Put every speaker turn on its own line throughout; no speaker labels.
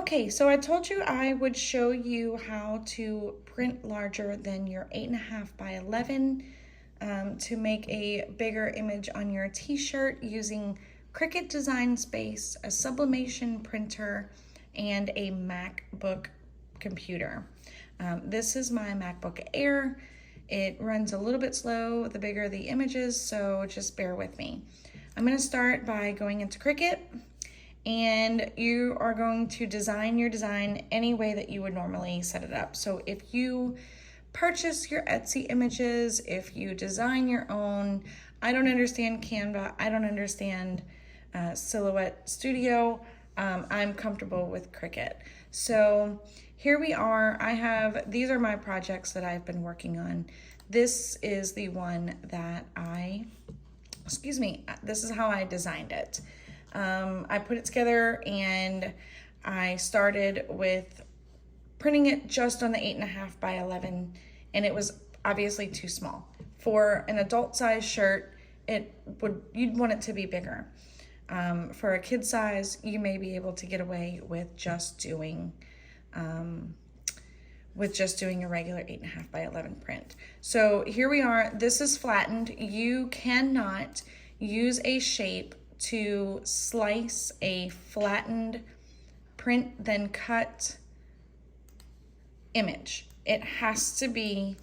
Okay, so I told you I would show you how to print larger than your 8.5 by 11 to make a bigger image on your t-shirt using Cricut Design Space, a Sublimation printer, and a MacBook computer. This is my MacBook Air. It runs a little bit slow the bigger the images, so just bear with me. I'm going to start by going into Cricut, and you are going to design your design any way that you would normally set it up. So if you purchase your Etsy images, if you design your own, I don't understand Canva, I don't understand Silhouette Studio, I'm comfortable with Cricut. So here we are. These are my projects that I've been working on. This is the one that this is how I designed it. I put it together and I started with printing it just on the 8.5 by 11, and it was obviously too small. For an adult size shirt, you'd want it to be bigger. For a kid size, you may be able to get away with just doing a regular 8.5 by 11 print. So here we are. This is flattened. You cannot use a shape to slice a flattened print then cut image. It has to be,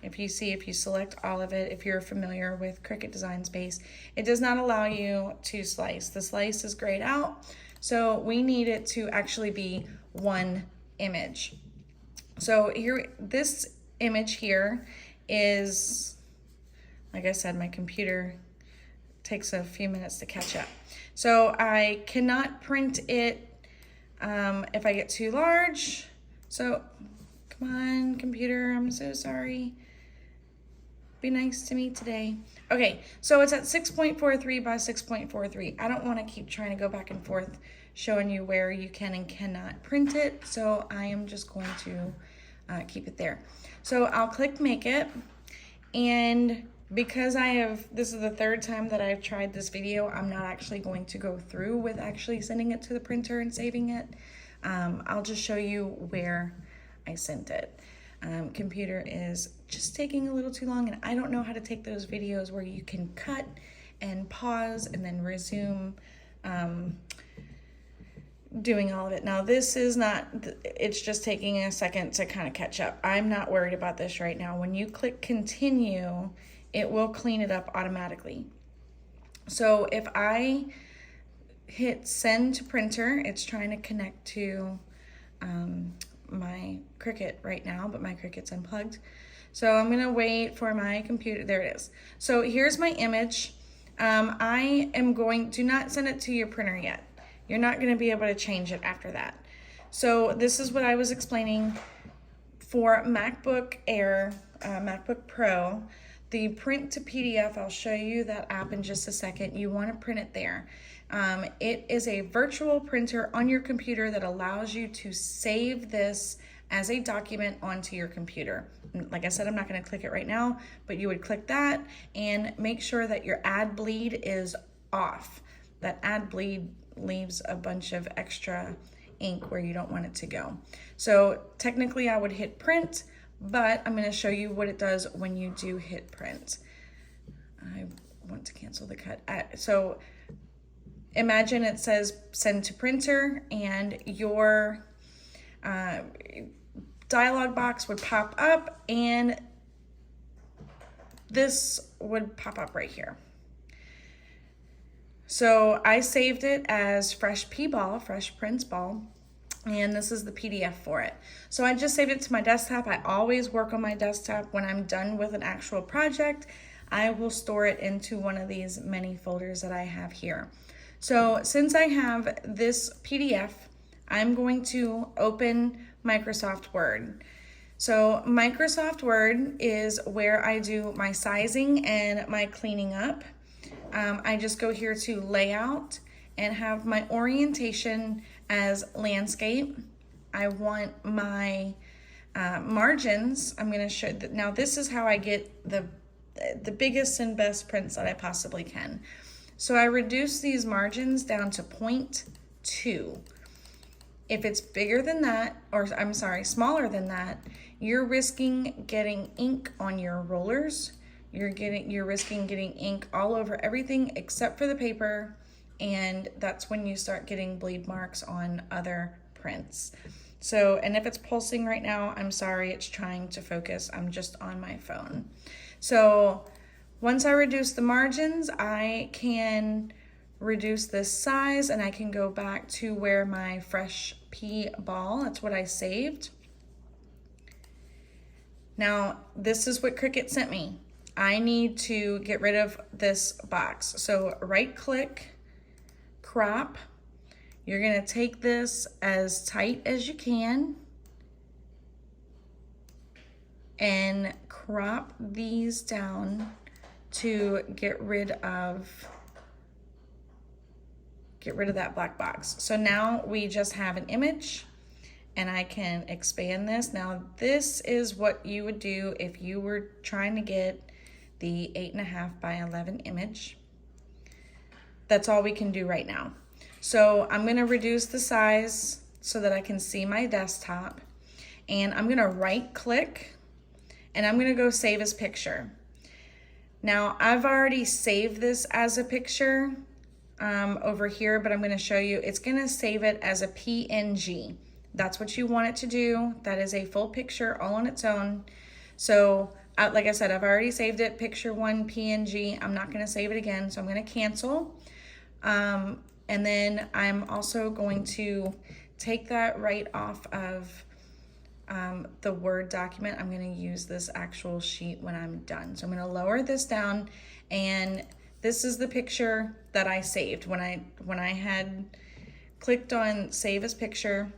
if you select all of it, if you're familiar with Cricut Design Space, it does not allow you to slice. The slice is grayed out, so we need it to actually be one image. So here, this image here is, like I said, my computer takes a few minutes to catch up. So I cannot print it if I get too large. So come on, computer, I'm so sorry. Be nice to me today. Okay, so it's at 6.43 by 6.43. I don't want to keep trying to go back and forth showing you where you can and cannot print it, so I am just going to keep it there. So I'll click Make It, and because this is the third time that I've tried this video, I'm not actually going to go through with actually sending it to the printer and saving it. I'll just show you where I sent it. Computer is just taking a little too long, and I don't know how to take those videos where you can cut and pause and then resume doing all of it. Now this is not, it's just taking a second to kind of catch up. I'm not worried about this right now. When you click continue, it will clean it up automatically. So if I hit send to printer, it's trying to connect to my Cricut right now, but my Cricut's unplugged. So I'm gonna wait for my computer. There it is. So here's my image. Do not send it to your printer yet. You're not gonna be able to change it after that. So this is what I was explaining for MacBook Air, MacBook Pro. The print to PDF, I'll show you that app in just a second. You want to print it there. It is a virtual printer on your computer that allows you to save this as a document onto your computer. Like I said, I'm not going to click it right now, but you would click that and make sure that your add bleed is off. That add bleed leaves a bunch of extra ink where you don't want it to go. So technically I would hit print, but I'm going to show you what it does when you do hit print. I want to cancel the cut. So imagine it says send to printer, and your dialog box would pop up, and this would pop up right here. So I saved it as Fresh Prints Ball, and this is the PDF for it. So I just saved it to my desktop. I always work on my desktop. When I'm done with an actual project, I will store it into one of these many folders that I have here. So since I have this PDF, I'm going to open Microsoft Word. So Microsoft Word is where I do my sizing and my cleaning up. I just go here to layout and have my orientation as landscape. I want my margins. I'm going to show that now. This is how I get the biggest and best prints that I possibly can. So I reduce these margins down to 0.2. If it's bigger than that, or I'm sorry, smaller than that, you're risking getting ink on your rollers. You're risking getting ink all over everything except for the paper, and that's when you start getting bleed marks on other prints. So, and if it's pulsing right now, I'm sorry, it's trying to focus. I'm just on my phone. So once I reduce the margins, I can reduce this size and I can go back to where my fresh pea ball, that's what I saved. Now, this is what Cricut sent me. I need to get rid of this box. So right click, crop. You're gonna take this as tight as you can and crop these down to get rid of that black box. So now we just have an image and I can expand this. Now this is what you would do if you were trying to get the 8.5 by 11 image. That's all we can do right now. So I'm gonna reduce the size so that I can see my desktop, and I'm gonna right click and I'm gonna go save as picture. Now I've already saved this as a picture over here, but I'm gonna show you, it's gonna save it as a PNG. That's what you want it to do. That is a full picture all on its own. So like I said, I've already saved it, picture 1 PNG. I'm not gonna save it again, so I'm gonna cancel. And then I'm also going to take that right off of the Word document. I'm gonna use this actual sheet when I'm done. So I'm gonna lower this down, and this is the picture that I saved. When I had clicked on save as picture,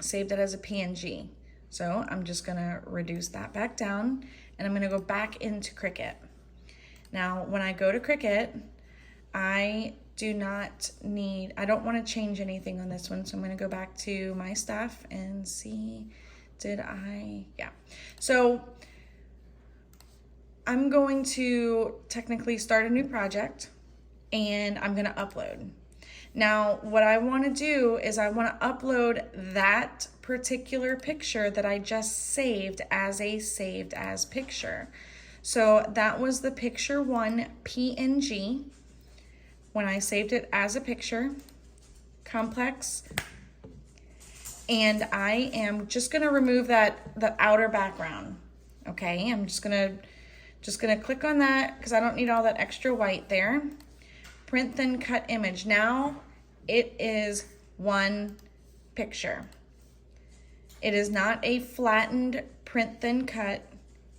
saved it as a PNG. So I'm just gonna reduce that back down, and I'm gonna go back into Cricut. Now, when I go to Cricut, I don't wanna change anything on this one, so I'm gonna go back to my stuff and see, yeah. So I'm going to technically start a new project, and I'm gonna upload. Now, what I wanna do is I wanna upload that particular picture that I just saved as a saved as picture. So that was the picture 1 PNG when I saved it as a picture, complex. And I am just gonna remove the outer background, okay? I'm just gonna click on that because I don't need all that extra white there. Print then cut image. Now it is 1 picture. It is not a flattened print then cut.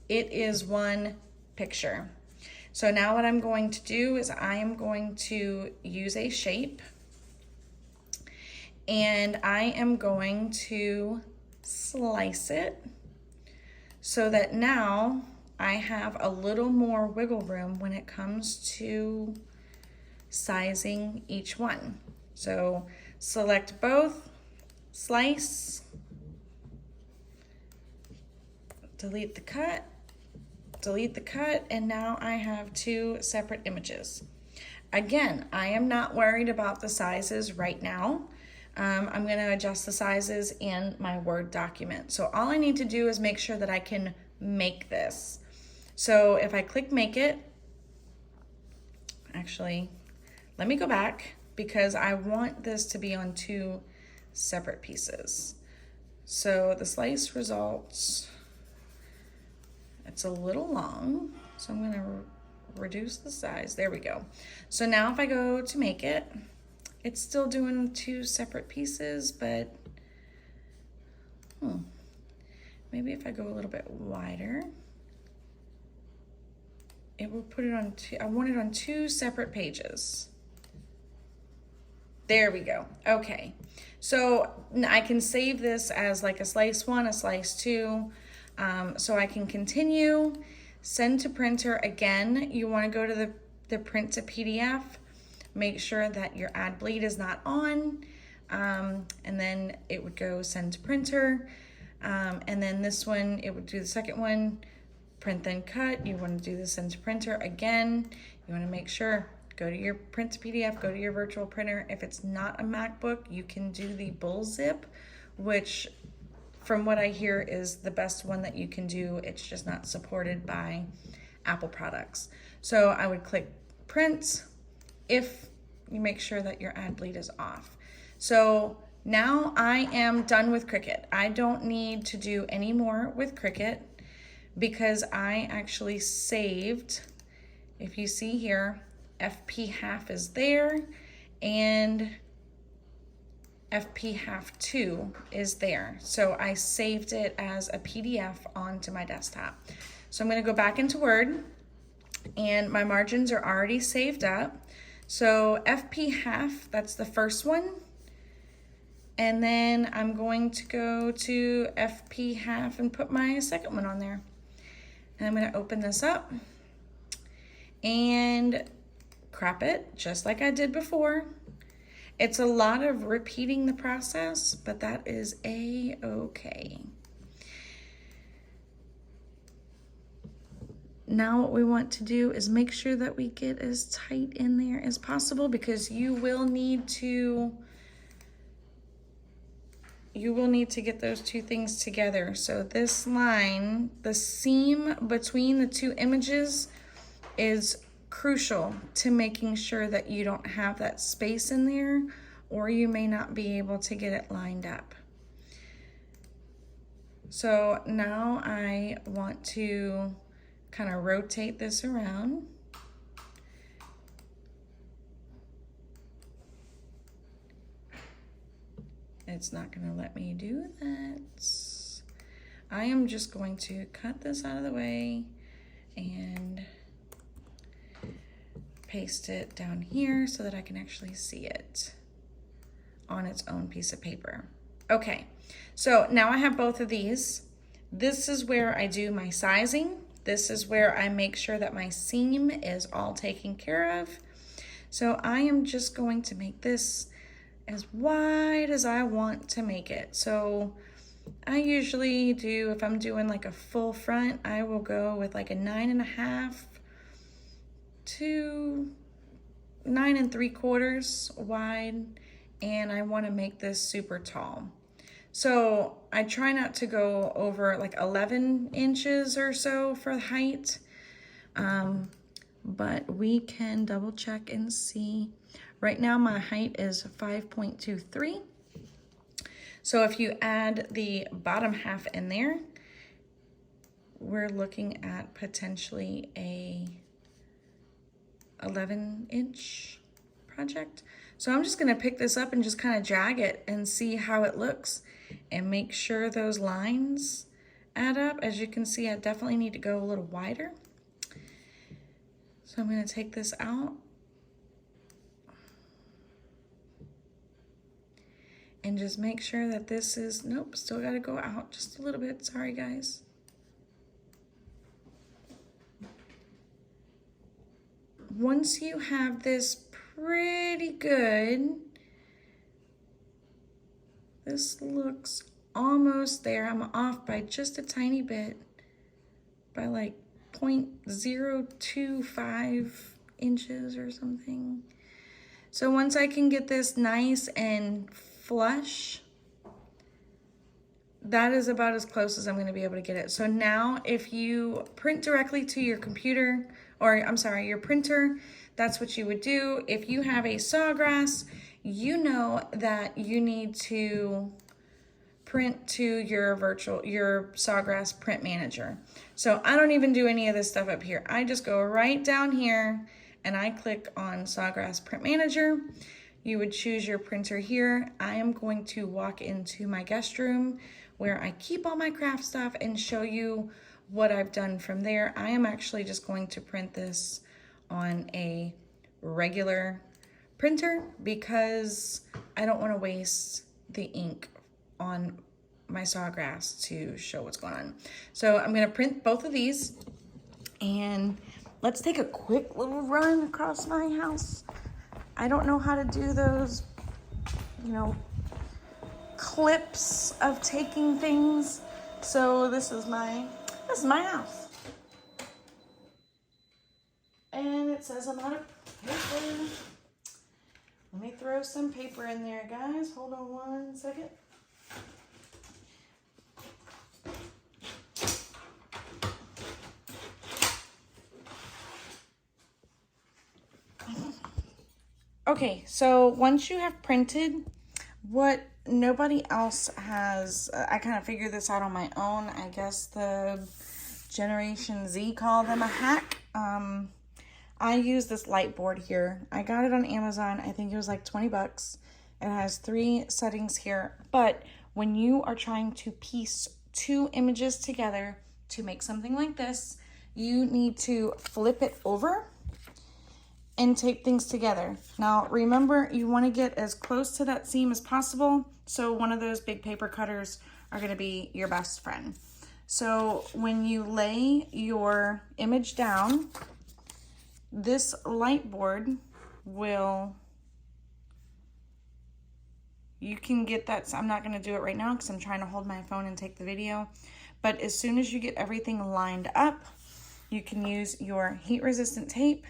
It is 1 picture. So now what I'm going to do is I am going to use a shape, and I am going to slice it so that now I have a little more wiggle room when it comes to sizing each one. So select both, slice, delete the cut, and now I have 2 separate images. Again, I am not worried about the sizes right now. I'm gonna adjust the sizes in my Word document. So all I need to do is make sure that I can make this. So if I click make it, actually, let me go back because I want this to be on 2 separate pieces. So the slice results, it's a little long, so I'm gonna reduce the size. There we go. So now if I go to make it, it's still doing 2 separate pieces, but maybe if I go a little bit wider, it will put it on I want it on 2 separate pages. There we go. Okay, so I can save this as like a slice 1, a slice 2. So I can continue, send to printer. Again, you want to go to the print to PDF, make sure that your add bleed is not on, and then it would go send to printer, and then this one, it would do the second one, print then cut. You want to do the send to printer. Again, you want to make sure go to your print to PDF, go to your virtual printer. If it's not a MacBook, you can do the Bull Zip, which from what I hear is the best one that you can do. It's just not supported by Apple products. So I would click print if you make sure that your ad bleed is off. So now I am done with Cricut. I don't need to do any more with Cricut because I actually saved, if you see here, FP half is there and FP half 2 is there. So I saved it as a PDF onto my desktop. So I'm going to go back into Word and my margins are already saved up. So FP half, that's the first one. And then I'm going to go to FP half and put my second one on there. And I'm going to open this up and crop it just like I did before. It's a lot of repeating the process, but that is a-okay. Now what we want to do is make sure that we get as tight in there as possible because you will need to get those two things together. So this line, the seam between the two images is crucial to making sure that you don't have that space in there or you may not be able to get it lined up. So now I want to kind of rotate this around. It's not going to let me do that. I am just going to cut this out of the way and paste it down here so that I can actually see it on its own piece of paper. Okay, so now I have both of these. This is where I do my sizing. This is where I make sure that my seam is all taken care of. So I am just going to make this as wide as I want to make it. So I usually do, if I'm doing like a full front, I will go with like a 9.5 to 9 3/4 wide, and I want to make this super tall. So I try not to go over like 11 inches or so for height, but we can double check and see. Right now my height is 5.23. So if you add the bottom half in there, we're looking at potentially a 11-inch project. So I'm just gonna pick this up and just kind of drag it and see how it looks and make sure those lines add up. As you can see, I definitely need to go a little wider. So I'm gonna take this out and just make sure that this is, nope, still gotta go out just a little bit, sorry guys. Once you have this pretty good, this looks almost there. I'm off by just a tiny bit, by like 0.025 inches or something. So once I can get this nice and flush, that is about as close as I'm going to be able to get it. So now if you print directly to your computer, or I'm sorry, your printer, that's what you would do. If you have a Sawgrass, you know that you need to print to your Sawgrass print manager. So I don't even do any of this stuff up here. I just go right down here and I click on Sawgrass print manager. You would choose your printer here. I am going to walk into my guest room where I keep all my craft stuff and show you what I've done from there. I am actually just going to print this on a regular printer because I don't want to waste the ink on my Sawgrass to show what's going on. So I'm going to print both of these and let's take a quick little run across my house. I don't know how to do those, clips of taking things. So this is my house. And it says I'm out of paper. Let me throw some paper in there, guys. Hold on one second. Okay, so once you have printed what nobody else has, I kind of figured this out on my own. I guess the Generation Z call them a hack. I use this light board here. I got it on Amazon. I think it was like 20 bucks. It has 3 settings here. But when you are trying to piece 2 images together to make something like this, you need to flip it over and tape things together. Now remember, you want to get as close to that seam as possible, so one of those big paper cutters are going to be your best friend. So when you lay your image down, this light board will, you can get that, I'm not going to do it right now because I'm trying to hold my phone and take the video, but as soon as you get everything lined up, you can use your heat resistant tape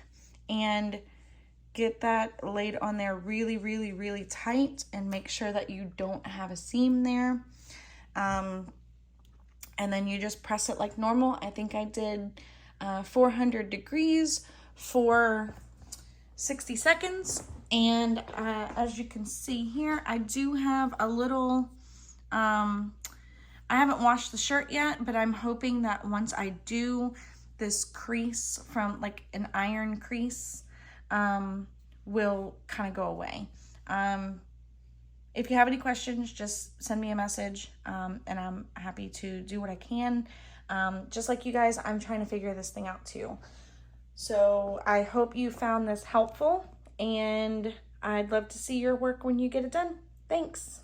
and get that laid on there really, really, really tight and make sure that you don't have a seam there. And then you just press it like normal. I think I did 400 degrees for 60 seconds. And as you can see here, I do have a little, I haven't washed the shirt yet, but I'm hoping that once I do, this crease from like an iron crease will kind of go away. If you have any questions, just send me a message and I'm happy to do what I can. Just like you guys, I'm trying to figure this thing out too. So I hope you found this helpful, and I'd love to see your work when you get it done. Thanks.